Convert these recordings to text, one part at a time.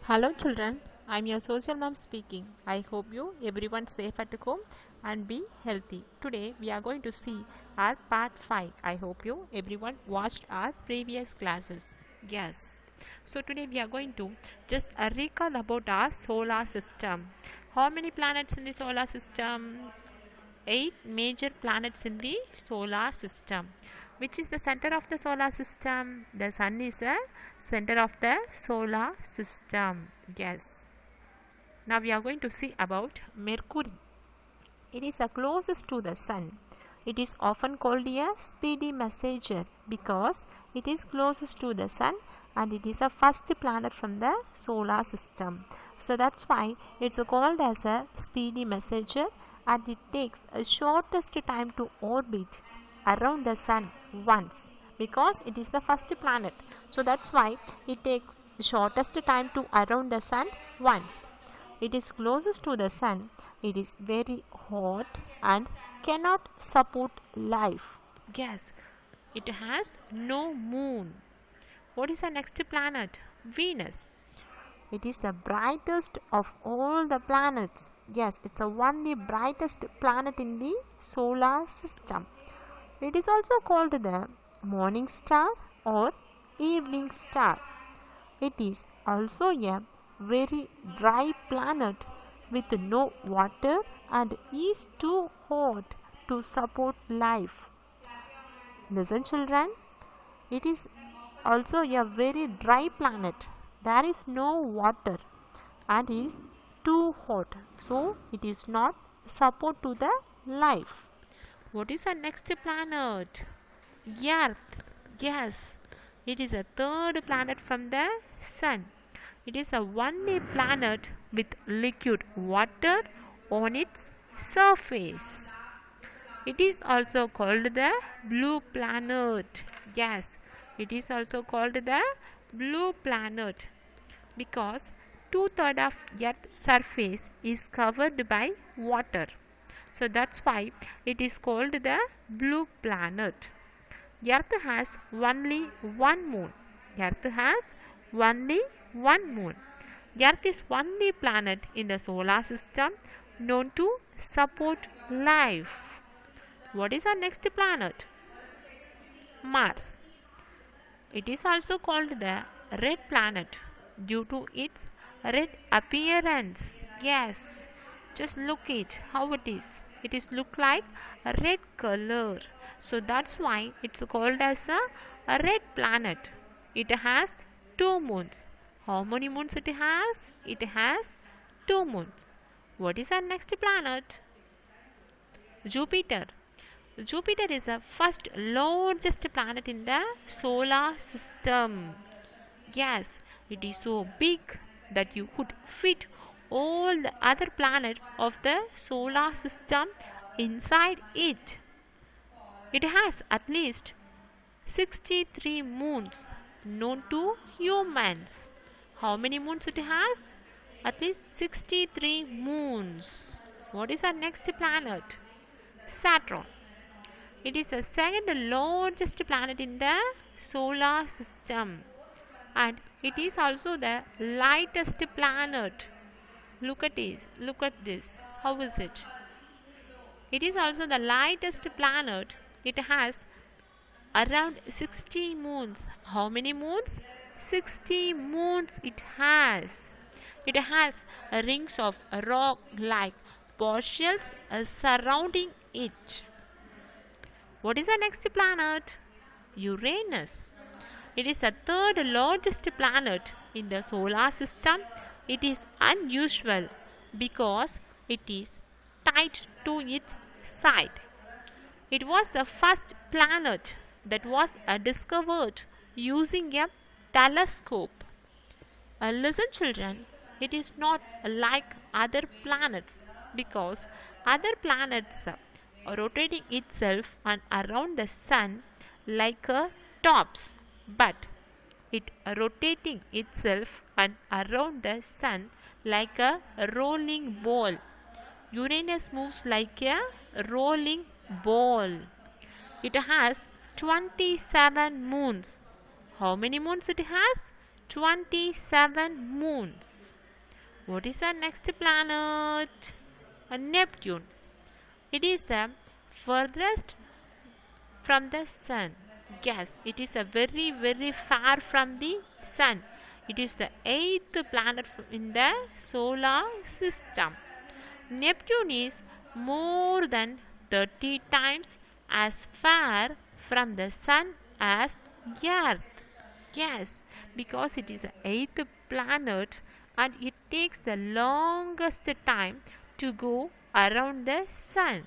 Hello children, I'm your social mom speaking. I hope you everyone safe at home and be healthy. Today we are going to see our part 5. I hope you everyone watched our previous classes. Yes. So today we are going to just recall about our solar system. How many planets in the solar system? 8 major planets in the solar system. Which is the center of the solar system? The sun is a center of the solar system. Yes. Now we are going to see about Mercury. It is the closest to the sun. It is often called a speedy messenger because it is closest to the sun and it is the first planet from the solar system. So that's why it's called as a speedy messenger, and it takes a shortest time to orbit around the sun once because it is the first planet. So that's why it takes shortest time to around the sun once. It is closest to the sun. It is very hot and cannot support life. Yes, it has no moon. What is the next planet? Venus. It is the brightest of all the planets. Yes, it's the only brightest planet in the solar system. It is also called the morning star or evening star. It is also a very dry planet with no water and is too hot to support life. Listen children, it is also a very dry planet. There is no water and is too hot, so it is not support to the life. What is the next planet? Earth. Yes, it is a third planet from the sun. It is the only planet with liquid water on its surface. It is also called the blue planet. Yes, it is also called the blue planet because 2/3 of Earth's surface is covered by water. So that's why it is called the blue planet. Earth has only one moon. Earth has only one moon. Earth is only planet in the solar system known to support life. What is our next planet? Mars. It is also called the red planet due to its red appearance. Yes, just look it how it is. It is look like a red color. So that's why it's called as a red planet. It has 2 moons. How many moons it has? It has 2 moons. What is our next planet? Jupiter. Jupiter is the first largest planet in the solar system. Yes, it is so big that you could fit all the other planets of the solar system inside it. It has at least 63 moons known to humans. How many moons it has? At least 63 moons. What is our next planet? Saturn. It is the second largest planet in the solar system and it is also the lightest planet. Look at this. How is it? It is also the lightest planet. It has around 60 moons. How many moons? 60 moons it has. It has rings of rock like partials surrounding it. What is the next planet? Uranus. It is the third largest planet in the solar system. It is unusual because it is tied to its side. It was the first planet that was discovered using a telescope. Listen children, it is not like other planets because other planets are rotating itself and around the sun like a tops, but it rotating itself and around the sun like a rolling ball. Uranus moves like a rolling ball. It has 27 moons. How many moons it has? 27 moons. What is our next planet? Neptune. It is the furthest from the sun. Yes, it is a very far from the sun. It is the 8th planet in the solar system. Neptune is more than 30 times as far from the sun as Earth. Yes, because it is the 8th planet and it takes the longest time to go around the sun.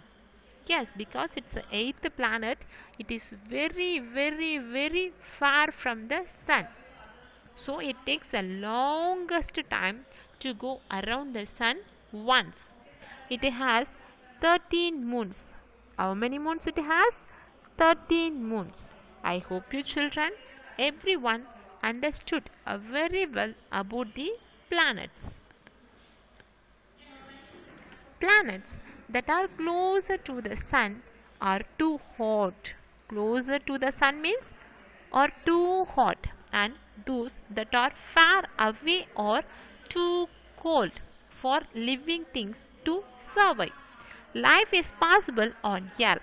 Yes, because it's the 8th planet, it is very far from the sun. So it takes the longest time to go around the sun once. It has 13 moons. How many moons it has? 13 moons. I hope you children, everyone understood very well about the planets. Planets that are closer to the sun are too hot. Closer to the sun means are too hot, and those that are far away are too cold for living things to survive. Life is possible on Earth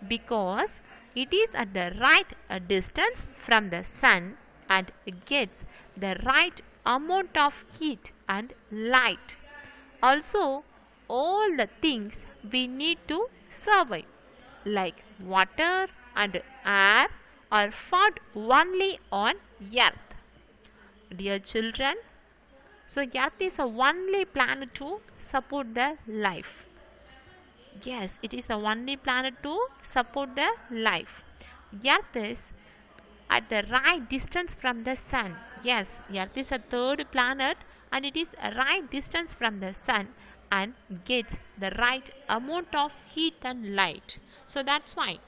because it is at the right distance from the sun and gets the right amount of heat and light. Also, all the things we need to survive, like water and air, are found only on Earth. Dear children, so Earth is the only planet to support the life. Yes, it is the only planet to support the life. Earth is at the right distance from the sun. Yes, Earth is a third planet and it is a right distance from the sun and gets the right amount of heat and light. So that's why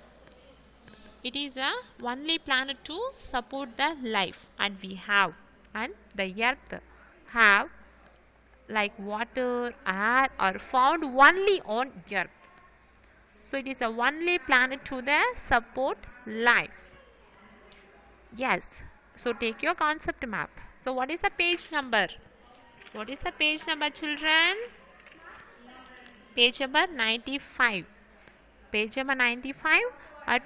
it is the only planet to support the life, and we have, and the Earth have, like water, air are found only on Earth. So it is the only planet to the support life. Yes. So take your concept map. So what is the page number? What is the page number, children? Page number 95. Page number 95.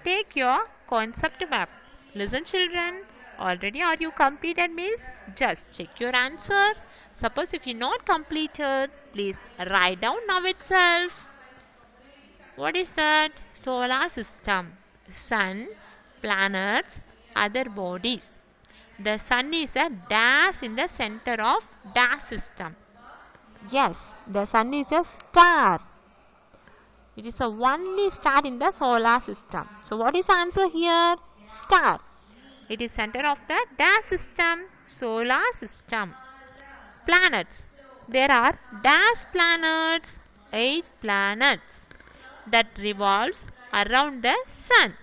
Take your concept map. Listen, children. Already are you completed means just check your answer. Suppose if you not completed, please write down now itself. What is that? Solar system. Sun, planets, other bodies. The sun is a dash in the center of dash system. Yes, the sun is a star. It is the only star in the solar system. So what is the answer here? Star. It is center of the dash system, solar system. Planets. There are dash planets, 8 planets that revolves around the sun.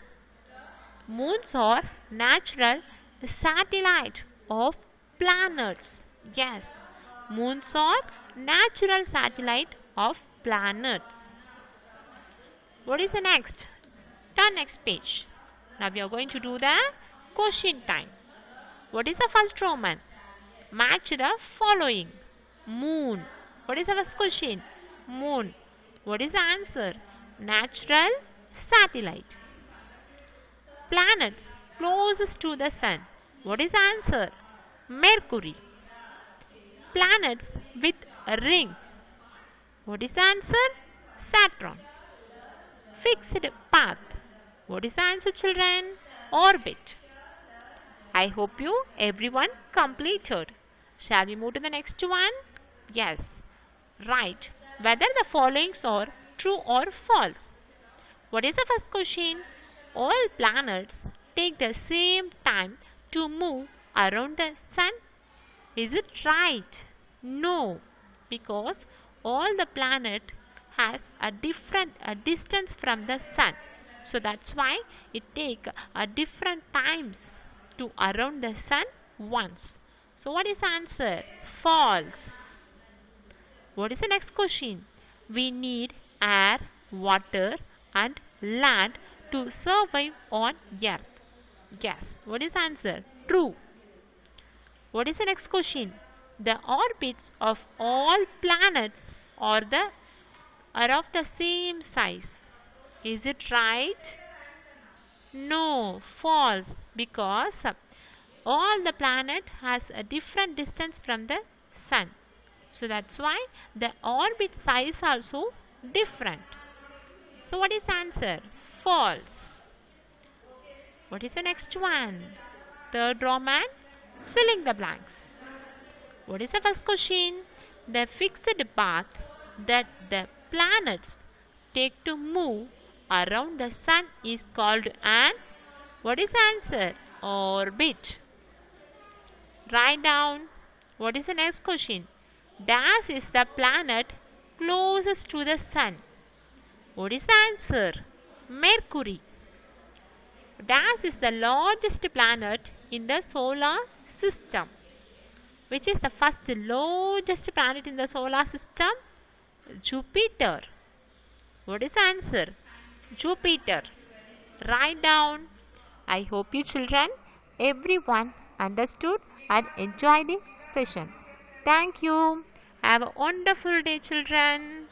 Moons are natural satellite of planets. Yes, moons are natural satellite of planets. What is the next? Turn next page. Now we are going to do the question time. What is the first Roman? Match the following. Moon. What is the first question? Moon. What is the answer? Natural satellite. Planets closest to the sun. What is the answer? Mercury. Planets with rings. What is the answer? Saturn. Fixed path. What is the answer, children? Orbit. I hope you everyone completed. Shall we move to the next one? Yes. Write whether the followings are true or false. What is the first question? All planets take the same time to move around the sun. Is it right? No, because all the planet has a different distance from the sun. So that's why it take different times to around the sun once. So what is the answer? False. What is the next question? We need air, water and land to survive on Earth. Yes. What is the answer? True. What is the next question? The orbits of all planets are of the same size. Is it right? No, false, because all the planet has a different distance from the sun. So that's why the orbit size also different. So what is the answer? False. What is the next one? Third Roman, filling the blanks. What is the first question? The fixed path that the planets take to move around the sun is called an, what is the answer? Orbit. Write down. What is the next question? Dash is the planet closest to the sun. What is the answer? Mercury. Dash is the largest planet in the solar system. Which is the first largest planet in the solar system? Jupiter. What is the answer? Jupiter. Write down. I hope you children, everyone understood and enjoyed the session. Thank you. Have a wonderful day, children.